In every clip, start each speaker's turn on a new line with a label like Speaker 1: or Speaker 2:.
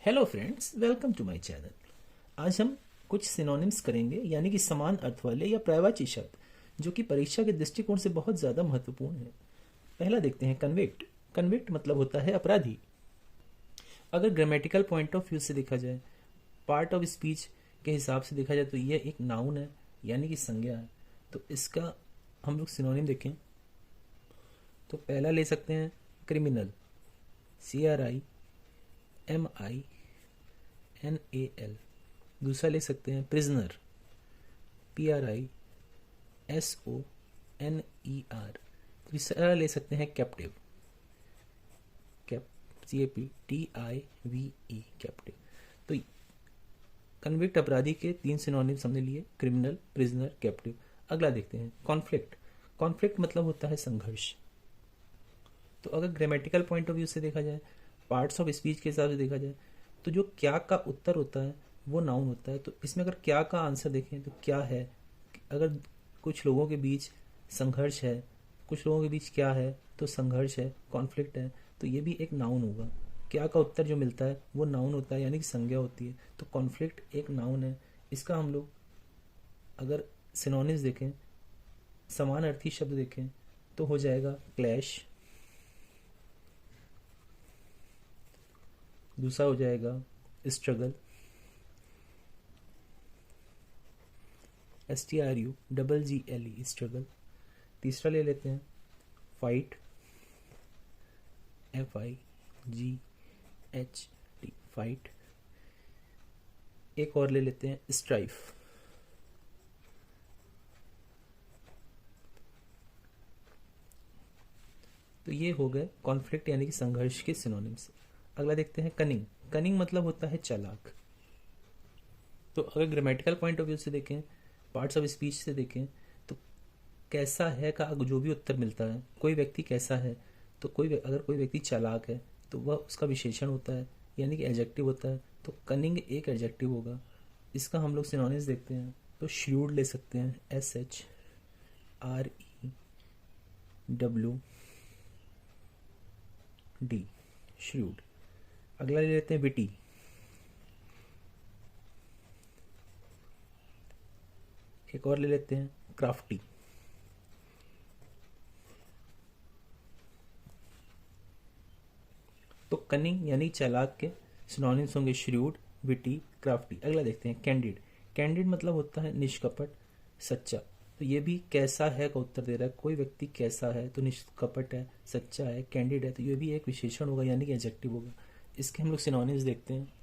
Speaker 1: Hello friends, welcome to my channel. आज हम कुछ सिनोनिम्स करेंगे, यानी कि समान अर्थ वाले या पर्यायवाची शब्द जो कि परीक्षा के दृष्टिकोण से बहुत ज़्यादा महत्वपूर्ण है। पहला देखते हैं कन्विक्ट। कन्विक्ट मतलब होता है अपराधी। अगर ग्रामेटिकल पॉइंट ऑफ व्यू से देखा जाए, पार्ट ऑफ स्पीच के हिसाब से देखा जाए तो यह एक नाउन है, यानी कि संज्ञा है। तो इसका हम लोग सिनोनिम देखें तो पहला ले सकते हैं क्रिमिनल, CRIMINAL। दूसरा ले सकते हैं प्रिजनर, PRISONER। तीसरा ले सकते हैं कैप्टिव, CAPTIVE, कैप्टिव। तो कन्विक्ट अपराधी के 3 सिनोनिम्स हमने लिए, क्रिमिनल, प्रिजनर, कैप्टिव। अगला देखते हैं कॉन्फ्लिक्ट। कॉन्फ्लिक्ट मतलब होता है संघर्ष। तो अगर ग्रामेटिकल पॉइंट ऑफ व्यू से देखा जाए, पार्ट्स ऑफ स्पीच के हिसाब से देखा जाए, तो जो क्या का उत्तर होता है वो नाउन होता है। तो इसमें अगर क्या का आंसर देखें तो क्या है, अगर कुछ लोगों के बीच संघर्ष है, कुछ लोगों के बीच क्या है तो संघर्ष है, कॉन्फ्लिक्ट है, तो ये भी एक नाउन होगा। क्या का उत्तर जो मिलता है वो नाउन होता है, यानी कि संज्ञा होती है। तो कॉन्फ्लिक्ट एक नाउन है। इसका हम लोग अगर सिनोनिम्स देखें, समान अर्थी शब्द देखें, तो हो जाएगा क्लैश, दूसरा हो जाएगा स्ट्रगल, STRUGGLE, स्ट्रगल। तीसरा ले लेते हैं फाइट, FIGHT, फाइट। एक और ले लेते हैं स्ट्राइफ। तो ये हो गए कॉन्फ्लिक्ट यानी कि संघर्ष के सिनोनिम्स। अगला देखते हैं कनिंग। कनिंग मतलब होता है चालाक। तो अगर ग्रामेटिकल पॉइंट ऑफ व्यू से देखें, पार्ट्स ऑफ स्पीच से देखें, तो कैसा है का जो भी उत्तर मिलता है, कोई व्यक्ति कैसा है, तो अगर कोई व्यक्ति चालाक है तो वह उसका विशेषण होता है, यानी कि एडजेक्टिव होता है। तो कनिंग एक एडजेक्टिव होगा। इसका हम लोग सिनोनिम्स देखते हैं तो श्रूड ले सकते हैं, SHREWD, श्रूड। अगला ले लेते हैं विटी। एक और ले लेते हैं क्राफ्टी। तो कनिंग यानी चालाक के सिनोनिम्स होंगे श्रूड, विटी, क्राफ्टी। अगला देखते हैं कैंडिड। कैंडिड मतलब होता है निष्कपट, सच्चा। तो ये भी कैसा है का उत्तर दे रहा है। कोई व्यक्ति कैसा है तो निष्कपट है, सच्चा है, कैंडिड है, तो ये भी एक विशेषण होगा, यानी कि एडजेक्टिव होगा। इसके हम लोग सिनोनिम्स देखते हैं।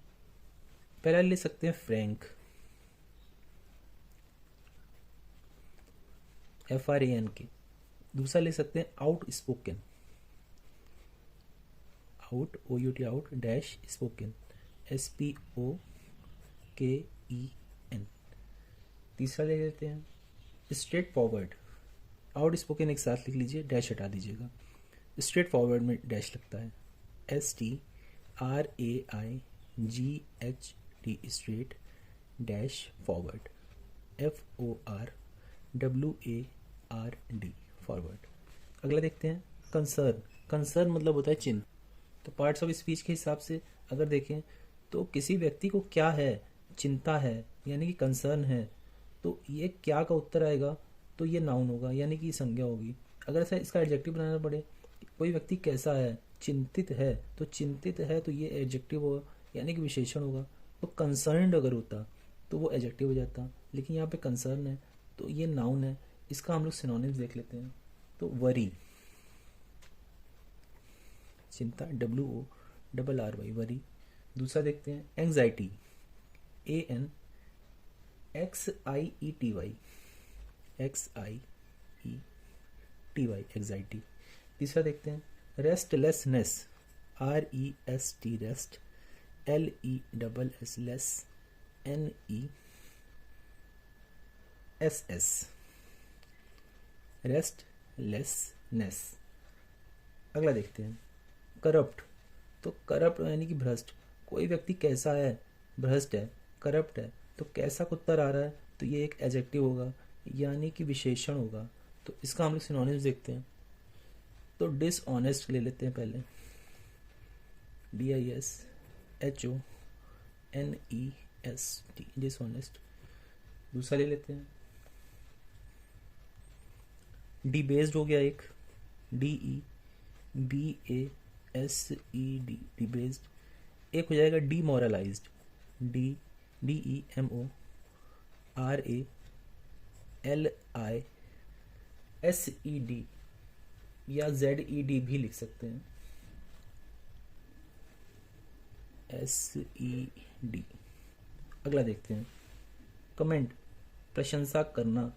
Speaker 1: पहला ले सकते हैं फ्रैंक, FRANK। दूसरा ले सकते हैं out spoken, out dash spoken, SPOKEN। तीसरा ले लेते हैं स्ट्रेट फॉरवर्ड। आउट स्पोकन एक साथ लिख लीजिए, डैश हटा दीजिएगा। स्ट्रेट फॉरवर्ड में डैश लगता है, STRAIGHT, straight dash forward, FORWARD, forward. अगला देखते हैं कंसर्न। कंसर्न मतलब होता है चिन्ह। तो पार्ट्स ऑफ स्पीच के हिसाब से अगर देखें तो किसी व्यक्ति को क्या है, चिंता है, यानी कि कंसर्न है, तो ये क्या का उत्तर आएगा तो ये नाउन होगा, यानी कि संज्ञा होगी। अगर ऐसा इसका एडजेक्टिव बनाना पड़े, कोई व्यक्ति कैसा है, चिंतित है, तो चिंतित है तो ये एडजेक्टिव होगा, यानी कि विशेषण होगा। तो कंसर्न्ड अगर होता तो वो एडजेक्टिव हो जाता, लेकिन यहाँ पे कंसर्न है तो ये नाउन है। इसका हम लोग सिनोनिम्स देख लेते हैं। तो वरी, चिंता, WORRY, वरी। दूसरा देखते हैं एंग्जाइटी, ANXIETY, एंग्जाइटी। तीसरा देखते हैं restlessness, REST, rest, LESS, NESS, restlessness. अगला देखते हैं करप्ट। तो करप्ट यानी कि भ्रष्ट। कोई व्यक्ति कैसा है, भ्रष्ट है, करप्ट है, तो कैसा का उत्तर आ रहा है तो ये एक एडजेक्टिव होगा, यानी कि विशेषण होगा। तो इसका हम लोग सिनोनिम्स देखते हैं। तो डिसऑनेस्ट ले लेते हैं पहले, DISHONEST, NEST, डिसऑनेस्ट। दूसरा ले लेते हैं, डिबेस्ड हो गया एक, DEBASED, डिबेस्ड। एक हो जाएगा डीमोरलाइज्ड, DEMORALISED, या ZED भी लिख सकते हैं, SED। अगला देखते हैं, कमेंट, प्रशंसा करना।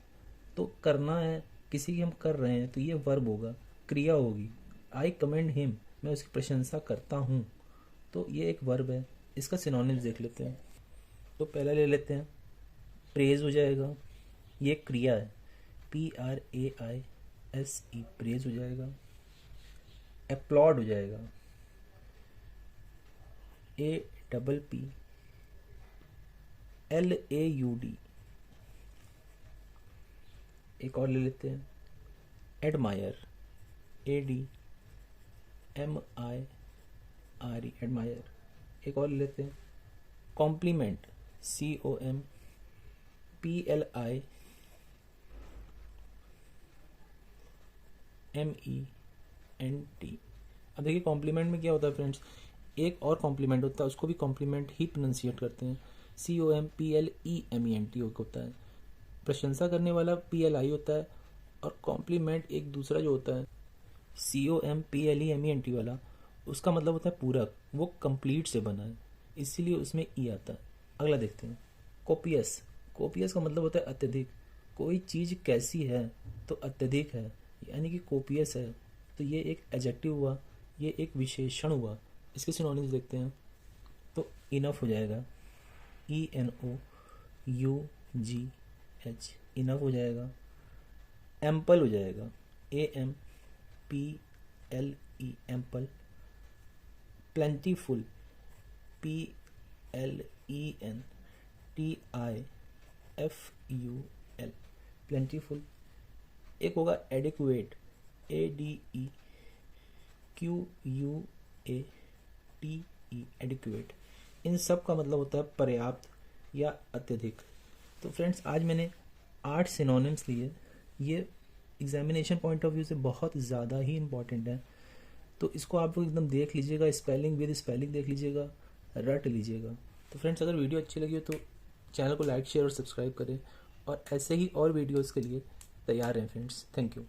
Speaker 1: तो करना है, किसी की हम कर रहे हैं तो ये वर्ब होगा, क्रिया होगी। आई कमेंड हिम, मैं उसकी प्रशंसा करता हूँ, तो ये एक वर्ब है। इसका सिनोनिम्स देख लेते हैं। तो पहला ले लेते हैं, प्रेज हो जाएगा, ये क्रिया है, PRAISE, प्रेज हो जाएगा। एप्लॉड हो जाएगा, APPLAUD। एक और ले लेते हैं, एडमायर, ADMIRE, एडमायर। एक और ले लेते हैं, कॉम्प्लीमेंट, COMPLIMENT। अब देखिए कॉम्प्लीमेंट में क्या होता है फ्रेंड्स, एक और कॉम्प्लीमेंट होता है, उसको भी कॉम्प्लीमेंट ही प्रोनाउंसिएट करते हैं, COMPLEMENT होता है। प्रशंसा करने वाला PLI होता है, और कॉम्प्लीमेंट एक दूसरा जो होता है COMPLEMENT वाला, उसका मतलब होता है पूरक, वो कंप्लीट से बना है, इसीलिए उसमें ई आता है। अगला देखते हैं, कोपियस। कोपियस का मतलब होता है अत्यधिक। कोई चीज़ कैसी है तो अत्यधिक है, यानी कि कोपियस है, तो ये एक एडजेक्टिव हुआ, ये एक विशेषण हुआ। इसके सिनोनिम्स देखते हैं, तो इनफ हो जाएगा, ENOUGH, इनफ हो जाएगा। एम्पल हो जाएगा, AMPLE, ample. Plentiful, PLENTIFUL, plentiful. एक होगा एडिक्वेट, ADEQUATE, एडिक्वेट। इन सब का मतलब होता है पर्याप्त या अत्यधिक। तो फ्रेंड्स आज मैंने 8 सिनोनिम्स लिए, ये एग्जामिनेशन पॉइंट ऑफ व्यू से बहुत ज़्यादा ही इम्पॉर्टेंट है, तो इसको आप लोग एकदम देख लीजिएगा, स्पेलिंग विद स्पेलिंग देख लीजिएगा, रट लीजिएगा। तो फ्रेंड्स अगर वीडियो अच्छी लगी हो तो चैनल को लाइक शेयर और सब्सक्राइब करें, और ऐसे ही और वीडियोज़ के लिए तैयार रहें फ्रेंड्स। Thank you.